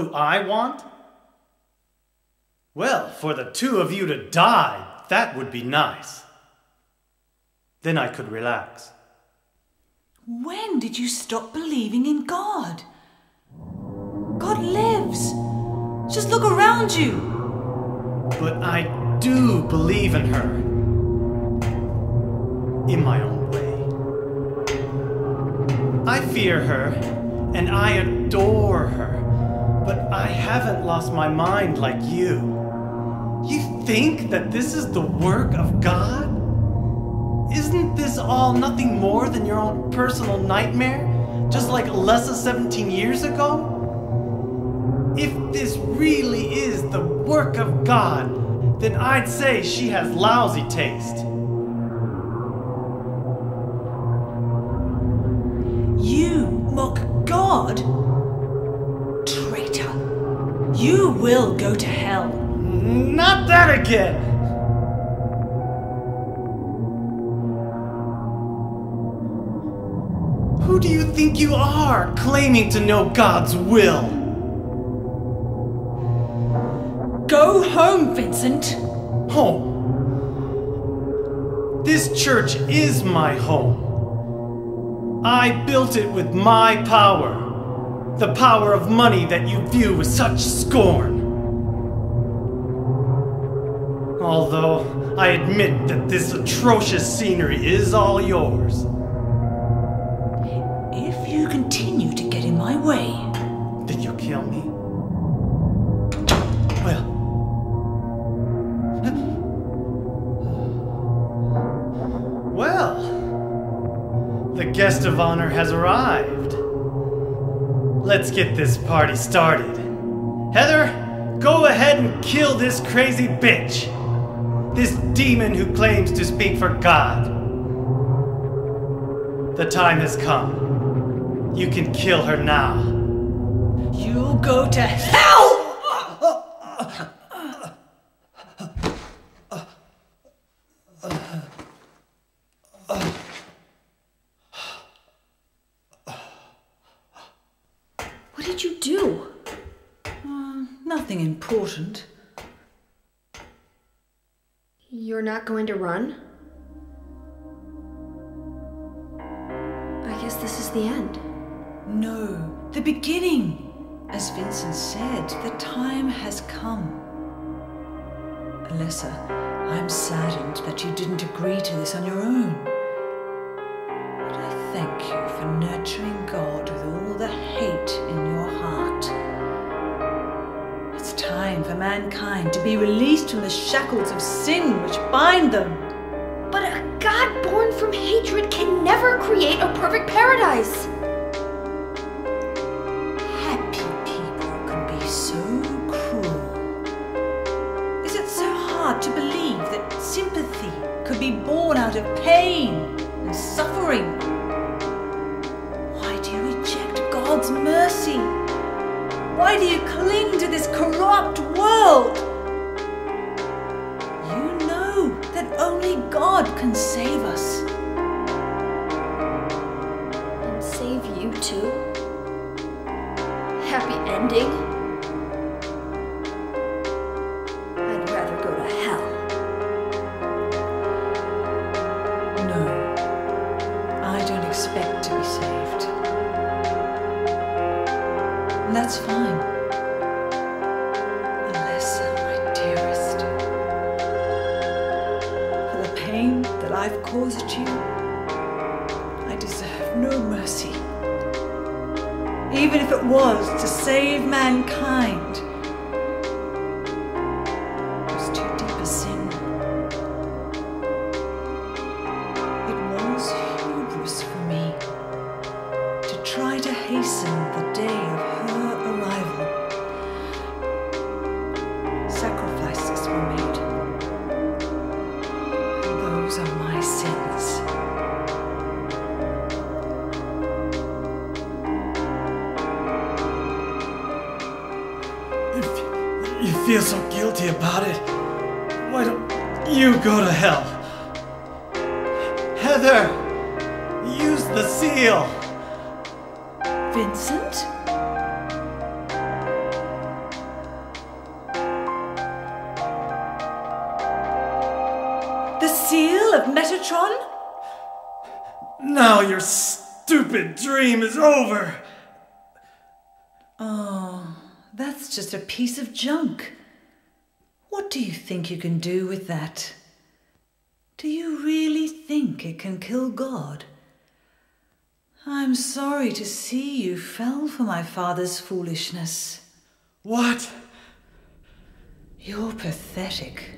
who I want? Well, for the two of you to die, that would be nice. Then I could relax. When did you stop believing in God? God lives. Just look around you. But I do believe in her. In my own way. I fear her, and I adore her. But I haven't lost my mind like you. You think that this is the work of God? Isn't this all nothing more than your own personal nightmare? Just like less than 17 years ago? If this really is the work of God, then I'd say she has lousy taste. You mock God? Traitor. You will go to hell. Not that again! Who do you think you are, claiming to know God's will? Go home, Vincent. Home? This church is my home. I built it with my power. The power of money that you view with such scorn. Although I admit that this atrocious scenery is all yours. If you continue to get in my way, Then you'll kill me? Well. Well. The guest of honor has arrived. Let's get this party started. Heather, go ahead and kill this crazy bitch. This demon who claims to speak for God. The time has come. You can kill her now. you'll go to hell! What did you do? Nothing important. You're not going to run? I guess this is the end. No, the beginning. As Vincent said, the time has come. Alessa, I'm saddened that you didn't agree to this on your own. But I thank you for nurturing God with all the hate in your heart. It's time for mankind to be released from the shackles of sin which bind them. But a God born from hatred can never create a perfect paradise. Happy people can be so cruel. Is it so hard to believe that sympathy could be born out of pain and suffering? Why do you reject God's mercy? Why do you cling to this corrupt world? You know that only God can save us. And save you too? Happy ending? I'd rather go to hell. No, I don't expect to be saved. And that's fine. Alessa, my dearest. For the pain that I've caused you, I deserve no mercy. Even if it was to save mankind. It was too deep a sin. It was hubris for me to try to hasten the day of her arrival. Sacrifices were made. And those are my sins. If you feel so guilty about it, why don't you go to hell? Heather, use the seal. Vincent? Metatron? Now your stupid dream is over. Oh, that's just a piece of junk. What do you think you can do with that? Do you really think it can kill God? I'm sorry to see you fell for my father's foolishness. What? You're pathetic.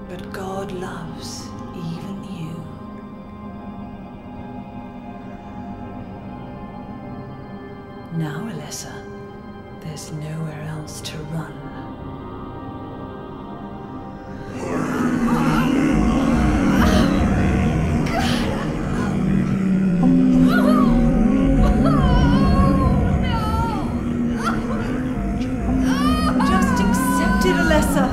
But God loves even you. Now, Alessa, there's nowhere else to run. Just accept it, Alessa.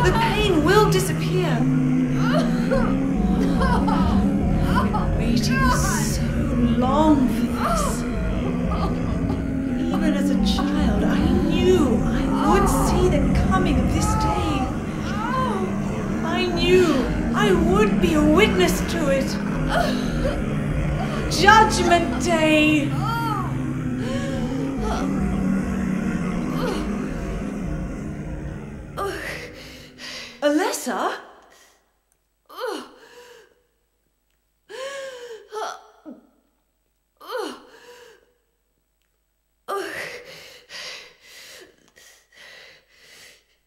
The pain will disappear. I've been waiting so long for this. Even as a child, I knew I would see the coming of this day. I knew I would be a witness to it. Judgment Day. Alessa?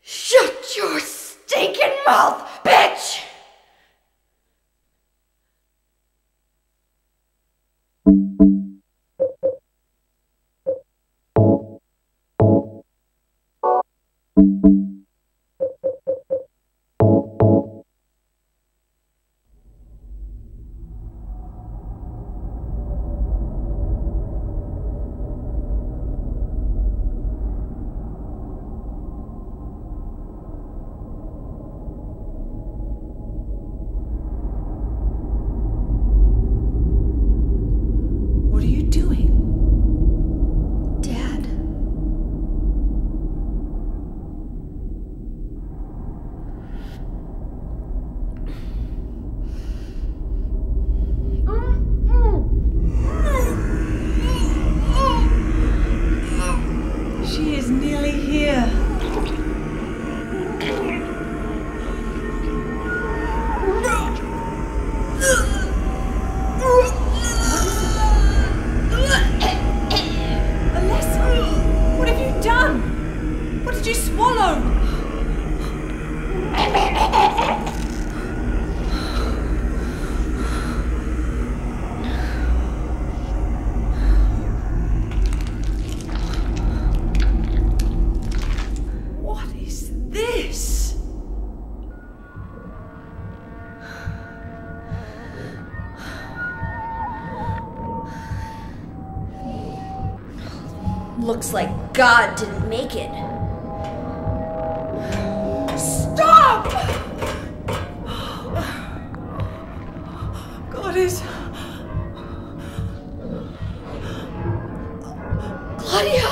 Shut your stinking mouth, bitch! What are you doing? Dad. She is nearly here. Alessa, what have you done? What did you swallow? What is this? Looks like God didn't make it. Stop! God is... Claudia!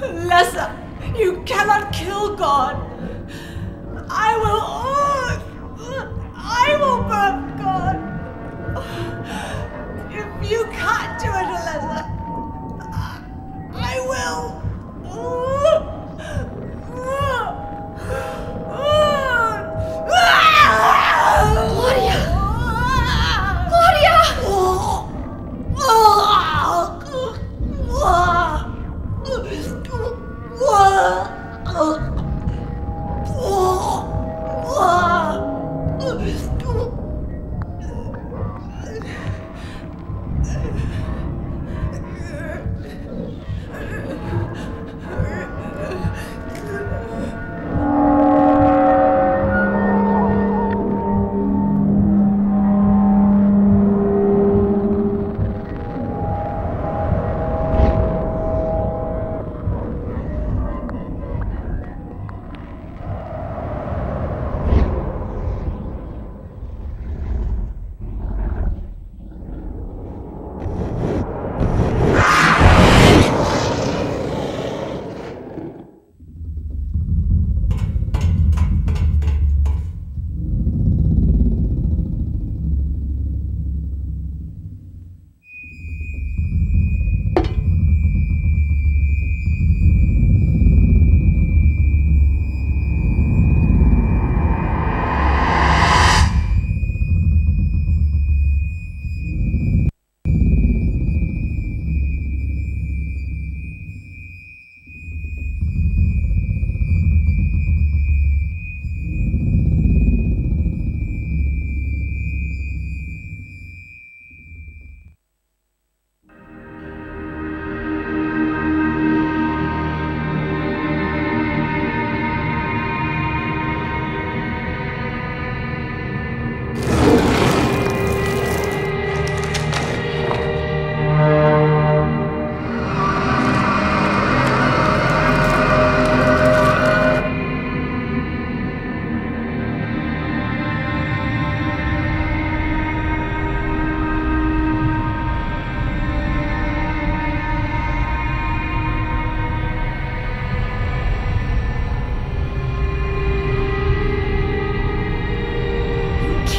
Alessa, you cannot kill God. I will birth God. If you can't do it, Alessa, I will. Claudia! Claudia!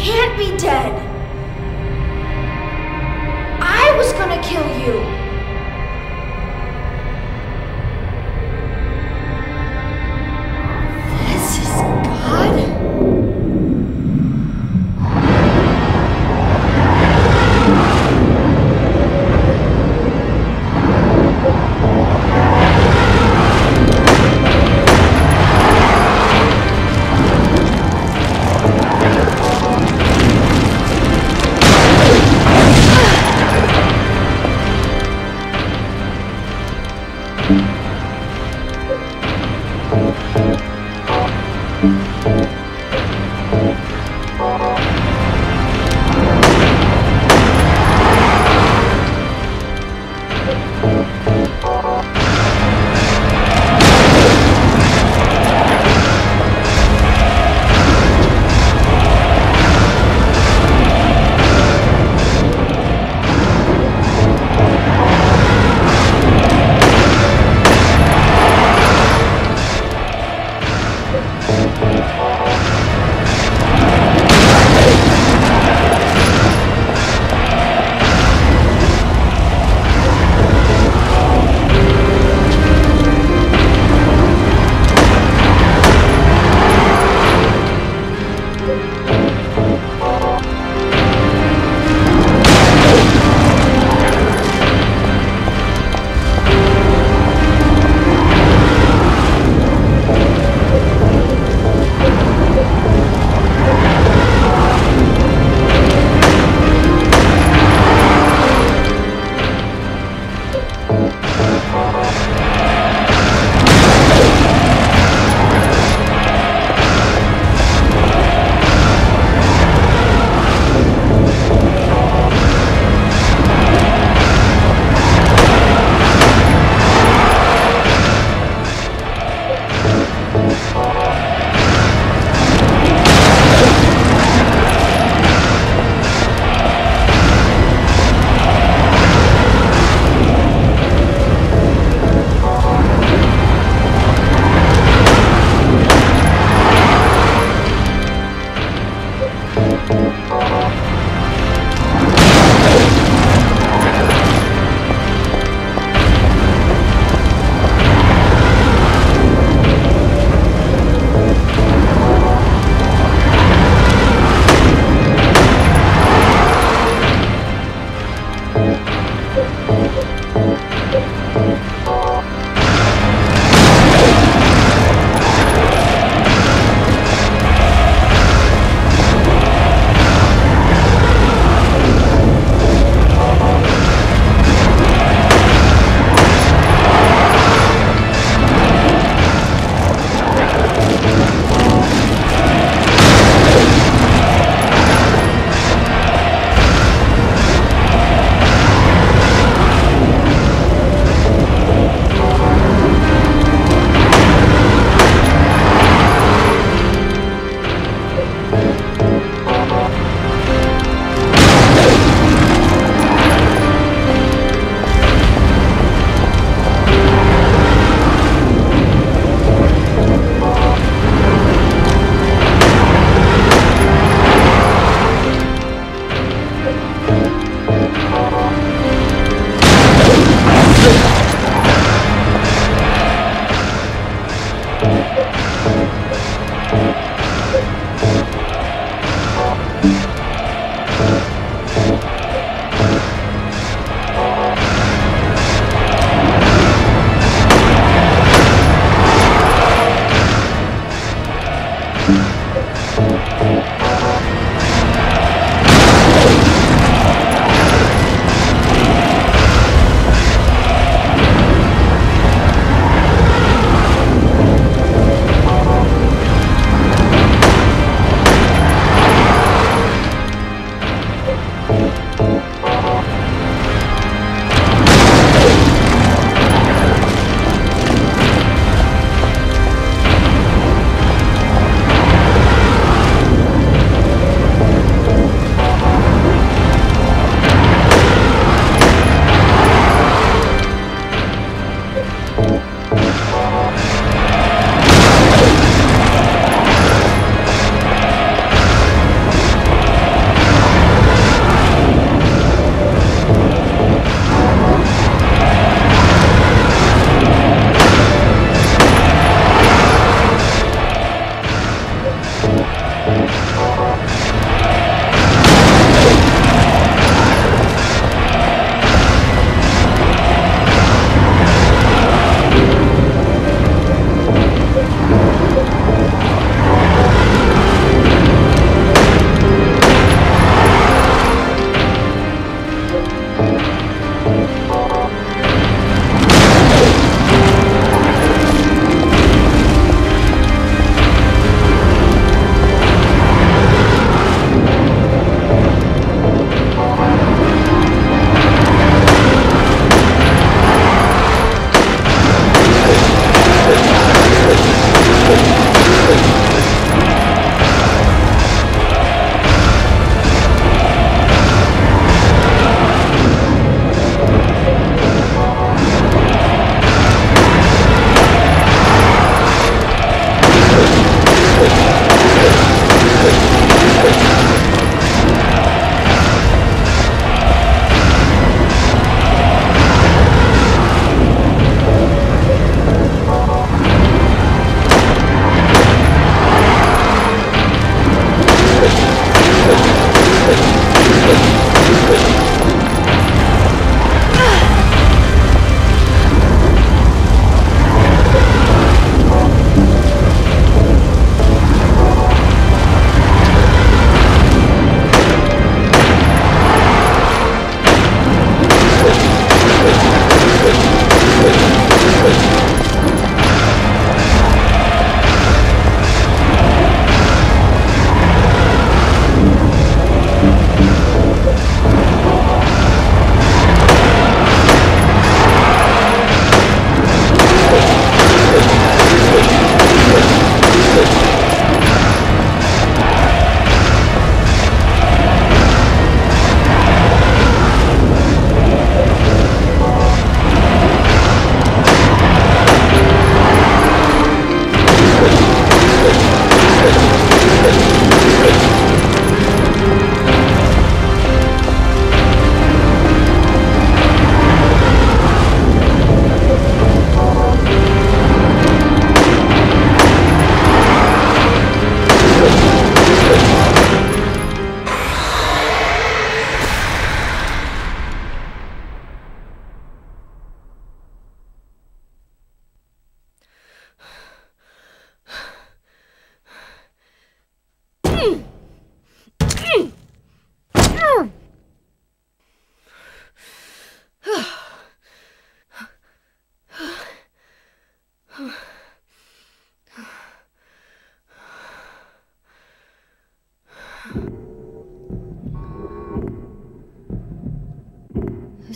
can't be dead. I was gonna kill you. This is God?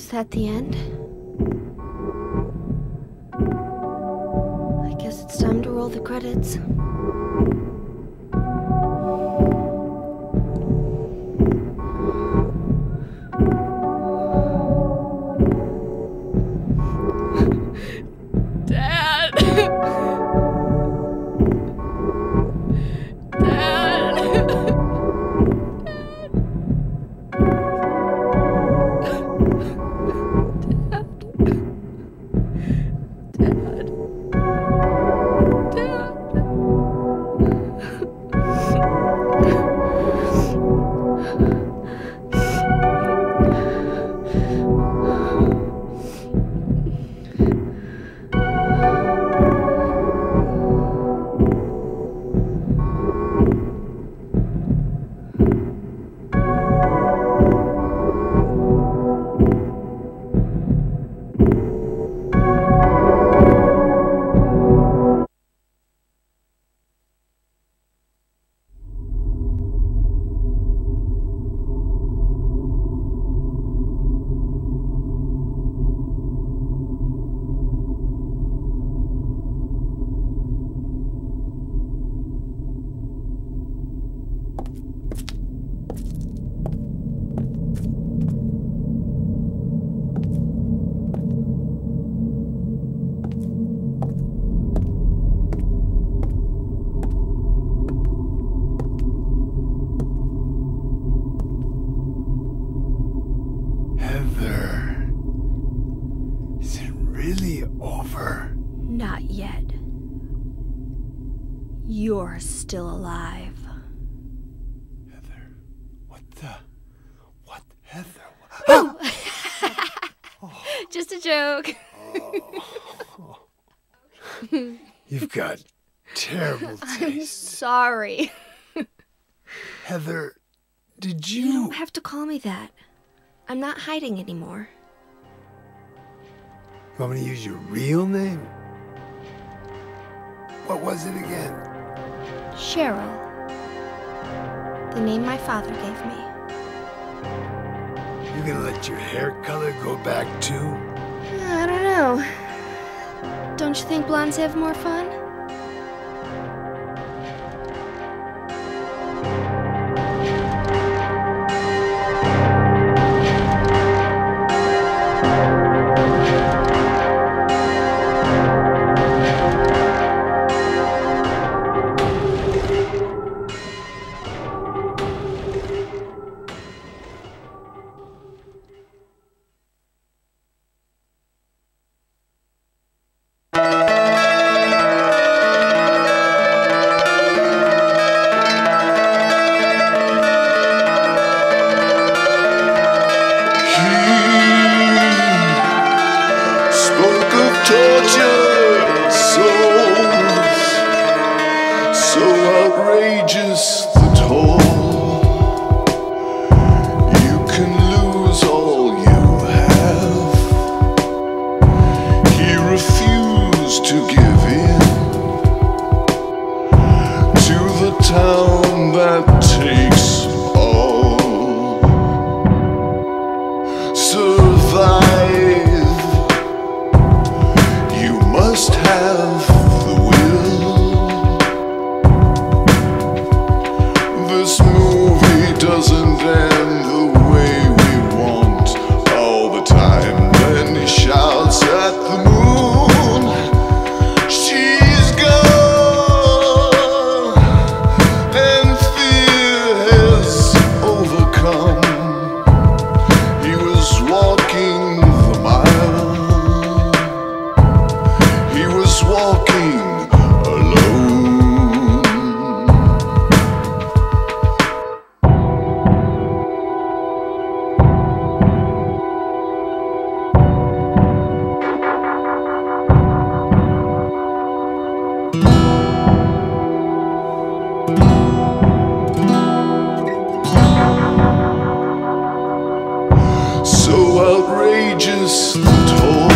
that the end? I guess it's time to roll the credits. Not yet. You're still alive. Heather, what, Heather? Oh. Just a joke. Oh. You've got terrible taste. I'm sorry. Heather, did You don't have to call me that. I'm not hiding anymore. You want me to use your real name? What was it again? Cheryl. The name my father gave me. You gonna let your hair color go back too? I don't know. Don't you think blondes have more fun? tortured souls, so outrageous the toll. You can lose all you have. He refused to give in to the town that takes all. Survive. Must have the will. This movie doesn't end the way we want all the time. Then he shouts at the moon, she's gone, and fear has overcome. He was walking the mile. He was walking alone. So outrageous the toll.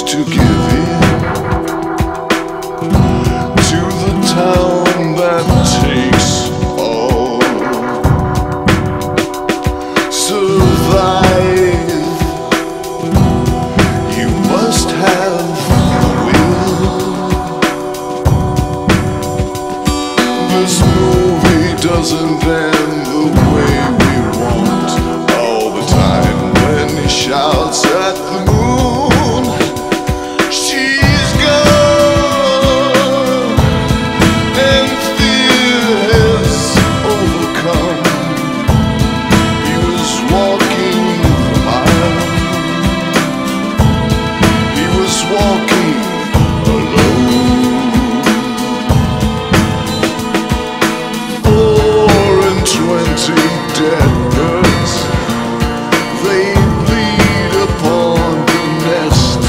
To give in to the time wasn't then the way we want. All the time when he shouts at the moon, she's gone, and fear has overcome. He was walking the mile, he was walking alone. 420 dead birds, they bleed upon the nest.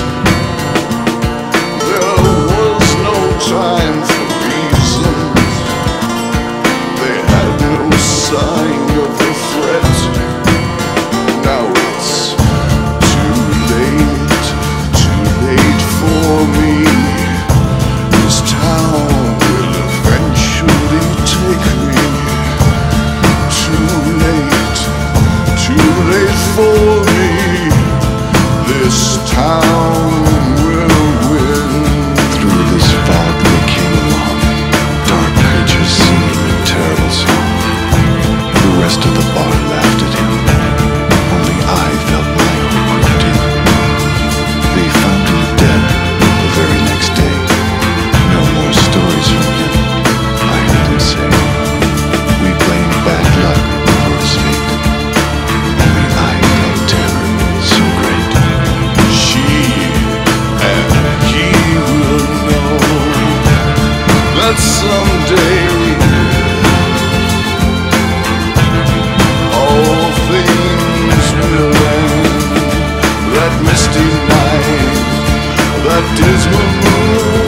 There was no time for reasons, they had no sign of the threat. Now it's too late for me. This town will eventually take me. Too late for me. This town will win. Through this fog they came along, dark creatures singing a terrible song. The rest of the bar laughed at him, only I felt my own creeped in. They found him dead the very next day. No more stories from him, I heard him say. We blamed bad luck for his fate. Only I felt terror so great. She and he will know that someday all things will end. That misty night, that dismal moon,